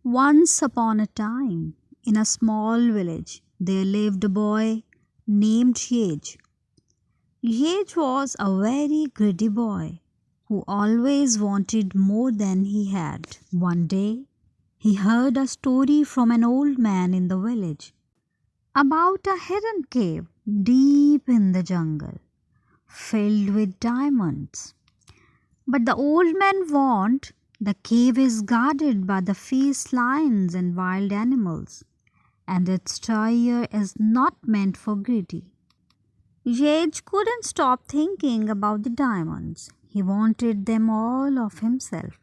Once upon a time, in a small village, there lived a boy named Yej. Yej was a very greedy boy who always wanted more than he had. One day, he heard a story from an old man in the village about a hidden cave deep in the jungle filled with diamonds. But the old man warned the cave is guarded by the fierce lions and wild animals, and its treasure is not meant for greedy. Yage couldn't stop thinking about the diamonds. He wanted them all of himself.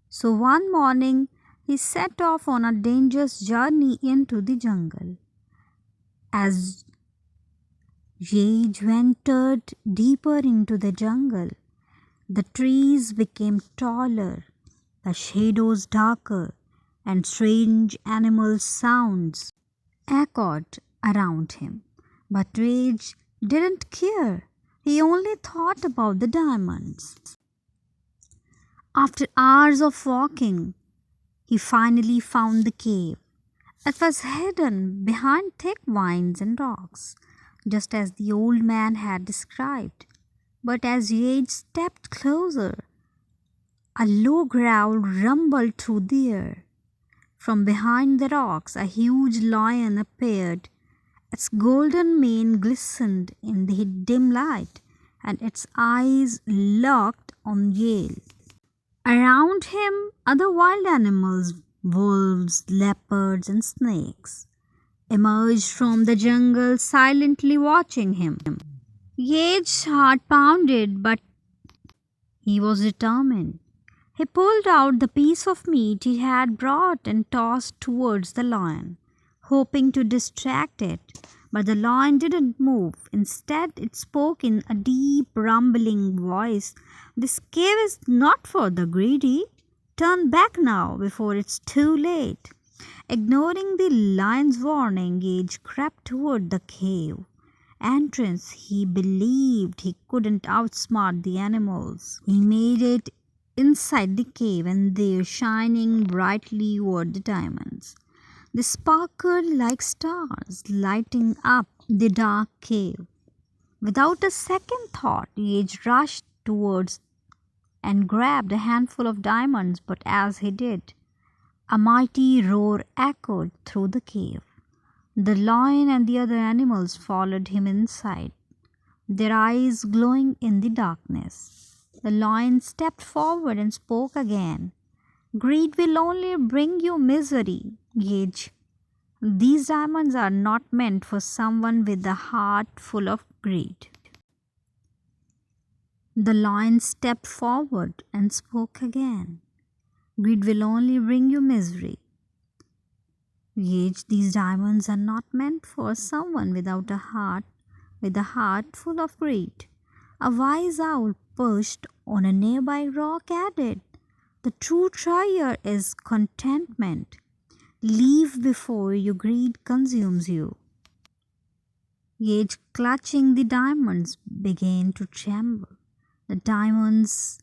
So one morning he set off on a dangerous journey into the jungle. As Yage ventured deeper into the jungle, the trees became taller, the shadows darker, and strange animal sounds echoed around him. But Rage didn't care. He only thought about the diamonds. After hours of walking, he finally found the cave. It was hidden behind thick vines and rocks, just as the old man had described. But as Yage stepped closer, a low growl rumbled through the air. From behind the rocks, a huge lion appeared. Its golden mane glistened in the dim light, and its eyes locked on Yale. Around him, other wild animals, wolves, leopards, and snakes, emerged from the jungle silently watching him. Yage's heart pounded, but he was determined. He pulled out the piece of meat he had brought and tossed towards the lion, hoping to distract it. But the lion didn't move. Instead, it spoke in a deep, rumbling voice. "This cave is not for the greedy. Turn back now before it's too late." Ignoring the lion's warning, Gage crept toward the cave entrance. He believed he couldn't outsmart the animals. He made it inside the cave, and there, shining brightly, were the diamonds. They sparkled like stars, lighting up the dark cave. Without a second thought, Gage rushed towards and grabbed a handful of diamonds, but as he did, a mighty roar echoed through the cave. The lion and the other animals followed him inside, their eyes glowing in the darkness. The lion stepped forward and spoke again. "Greed will only bring you misery, Gage. These diamonds are not meant for someone with a heart full of greed." The lion stepped forward and spoke again. "Greed will only bring you misery. Gage, these diamonds are not meant for someone with a heart full of greed." A wise owl perched on a nearby rock added, "The true treasure is contentment. Leave before your greed consumes you." Gage, clutching the diamonds, began to tremble. The diamonds,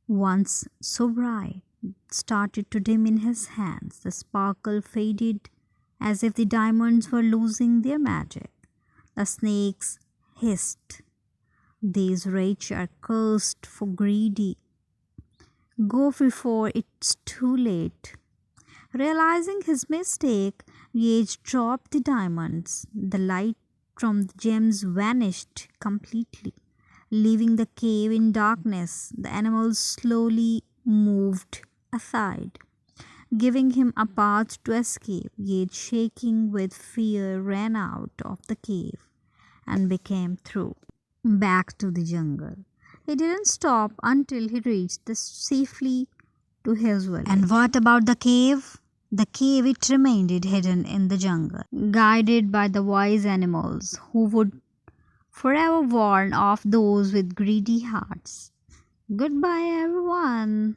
once so bright, started to dim in his hands. The sparkle faded as if the diamonds were losing their magic. The snakes hissed, "These rich are cursed for greedy. Go before it's too late." Realizing his mistake, Yage dropped the diamonds. The light from the gems vanished completely, leaving the cave in darkness. The animals slowly moved aside, giving him a path to escape. Yet, shaking with fear, ran out of the cave and became through back to the jungle. He didn't stop until he reached safely to his village. And what about the cave? The cave, it remained hidden in the jungle, guided by the wise animals who would forever warn off those with greedy hearts. Goodbye, everyone.